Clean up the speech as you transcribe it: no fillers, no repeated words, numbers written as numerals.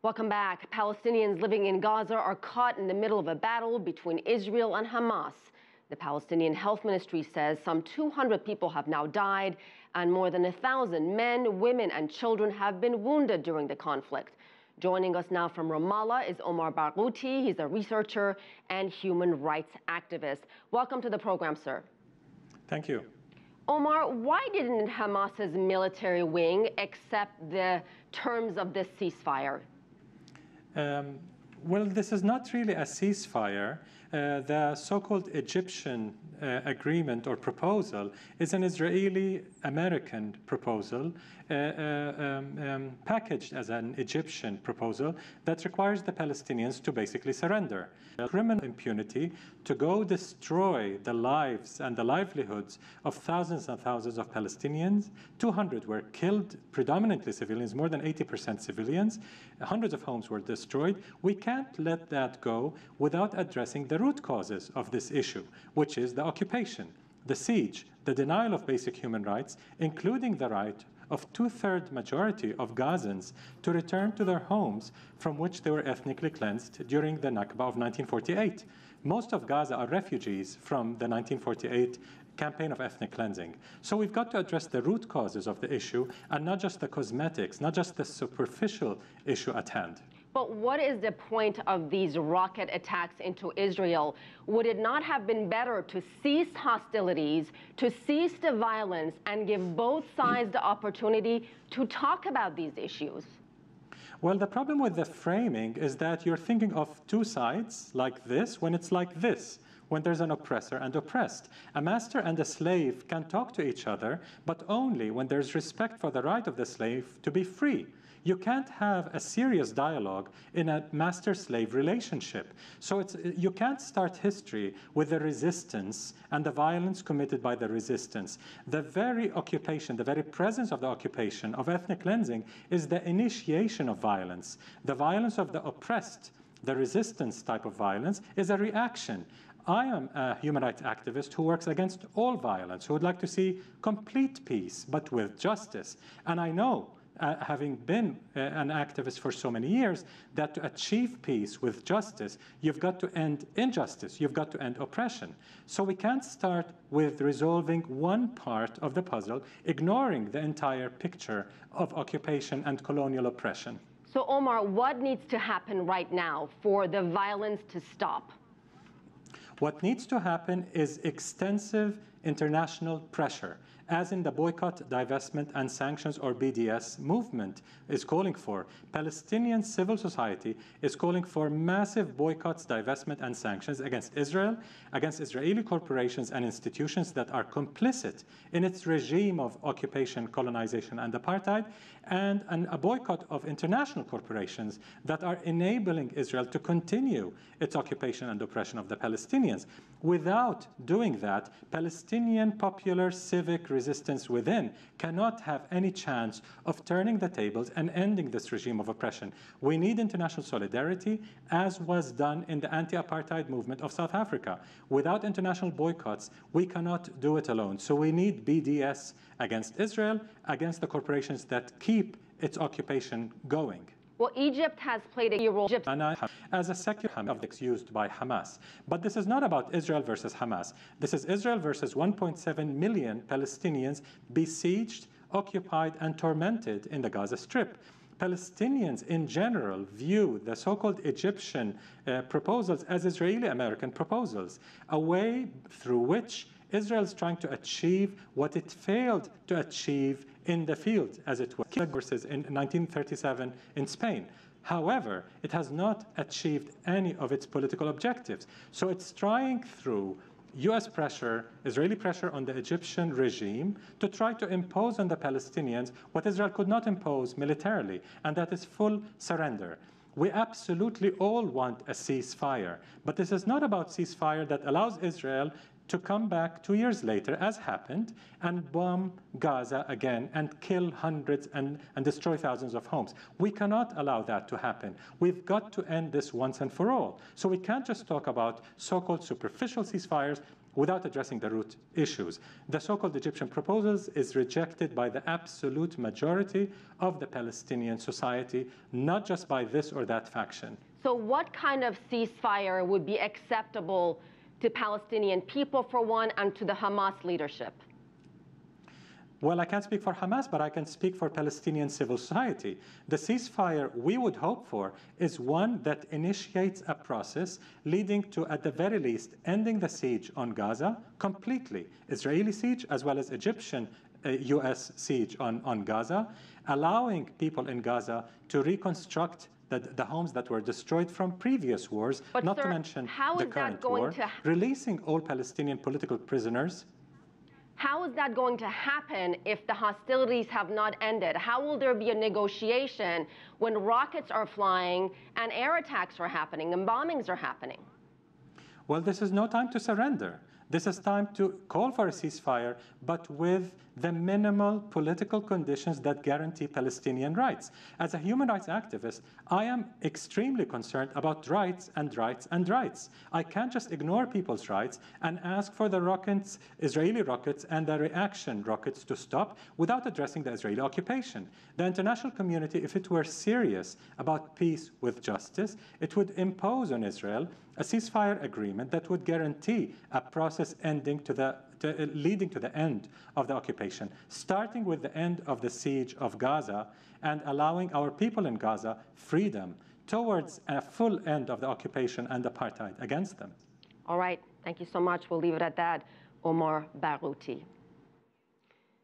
Welcome back. Palestinians living in Gaza are caught in the middle of a battle between Israel and Hamas. The Palestinian Health Ministry says some 200 people have now died and more than 1,000 men, women and children have been wounded during the conflict. Joining us now from Ramallah is Omar Barghouti. He's a researcher and human rights activist. Welcome to the program, sir. Thank you. Omar, why didn't Hamas's military wing accept the terms of this ceasefire? Well, this is not really a ceasefire. The so-called Egyptian agreement or proposal is an Israeli-American proposal packaged as an Egyptian proposal that requires the Palestinians to basically surrender. Criminal impunity to go destroy the lives and the livelihoods of thousands and thousands of Palestinians. 200 were killed, predominantly civilians, more than 80% civilians. Hundreds of homes were destroyed. We can't let that go without addressing the root causes of this issue, which is the occupation, the siege, the denial of basic human rights, including the right of two-thirds majority of Gazans to return to their homes from which they were ethnically cleansed during the Nakba of 1948. Most of Gaza are refugees from the 1948 campaign of ethnic cleansing. So we've got to address the root causes of the issue and not just the cosmetics, not just the superficial issue at hand. But what is the point of these rocket attacks into Israel? Would it not have been better to cease hostilities, to cease the violence, and give both sides the opportunity to talk about these issues? Well, the problem with the framing is that you're thinking of two sides like this when it's like this, when there's an oppressor and oppressed. A master and a slave can talk to each other, but only when there's respect for the right of the slave to be free. You can't have a serious dialogue in a master-slave relationship. So you can't start history with the resistance and the violence committed by the resistance. The very occupation, the very presence of the occupation of ethnic cleansing is the initiation of violence. The violence of the oppressed, the resistance type of violence, is a reaction. I am a human rights activist who works against all violence, who would like to see complete peace, but with justice. And I know, having been an activist for so many years, that to achieve peace with justice, you've got to end injustice, you've got to end oppression. So we can't start with resolving one part of the puzzle, ignoring the entire picture of occupation and colonial oppression. So Omar, what needs to happen right now for the violence to stop? What needs to happen is extensive international pressure, as in the boycott, divestment and sanctions or BDS movement is calling for. Palestinian civil society is calling for massive boycotts, divestment and sanctions against Israel, against Israeli corporations and institutions that are complicit in its regime of occupation, colonization and apartheid, and a boycott of international corporations that are enabling Israel to continue its occupation and oppression of the Palestinians. Without doing that, Palestinian popular civic resistance within cannot have any chance of turning the tables and ending this regime of oppression. We need international solidarity, as was done in the anti-apartheid movement of South Africa. Without international boycotts, we cannot do it alone. So we need BDS against Israel, against the corporations that keep its occupation going. Well, Egypt has played a key role as a secular conflict used by Hamas. But this is not about Israel versus Hamas. This is Israel versus 1.7 million Palestinians besieged, occupied, and tormented in the Gaza Strip. Palestinians in general view the so-called Egyptian proposals as Israeli-American proposals, a way through which Israel is trying to achieve what it failed to achieve in the field, as it was in 1937 in Spain. However, it has not achieved any of its political objectives. So it's trying through US pressure, Israeli pressure on the Egyptian regime to try to impose on the Palestinians what Israel could not impose militarily, and that is full surrender. We absolutely all want a ceasefire, but this is not about ceasefire that allows Israel to come back 2 years later, as happened, and bomb Gaza again and kill hundreds and destroy thousands of homes. We cannot allow that to happen. We've got to end this once and for all. So we can't just talk about so-called superficial ceasefires without addressing the root issues. The so-called Egyptian proposals is rejected by the absolute majority of the Palestinian society, not just by this or that faction. So what kind of ceasefire would be acceptable to Palestinian people, for one, and to the Hamas leadership? Well, I can't speak for Hamas, but I can speak for Palestinian civil society. The ceasefire we would hope for is one that initiates a process leading to, at the very least, ending the siege on Gaza completely, Israeli siege as well as Egyptian U.S. siege on Gaza, allowing people in Gaza to reconstruct the homes that were destroyed from previous wars, but not sir, to mention how the is current that going war, to releasing all Palestinian political prisoners. How is that going to happen if the hostilities have not ended? How will there be a negotiation when rockets are flying and air attacks are happening and bombings are happening? Well, this is no time to surrender. This is time to call for a ceasefire, but with the minimal political conditions that guarantee Palestinian rights. As a human rights activist, I am extremely concerned about rights and rights and rights. I can't just ignore people's rights and ask for the rockets, Israeli rockets and the reaction rockets to stop without addressing the Israeli occupation. The international community, if it were serious about peace with justice, it would impose on Israel a ceasefire agreement that would guarantee a process leading to the end of the occupation, starting with the end of the siege of Gaza and allowing our people in Gaza freedom towards a full end of the occupation and apartheid against them. All right. Thank you so much. We'll leave it at that. Omar Barghouti.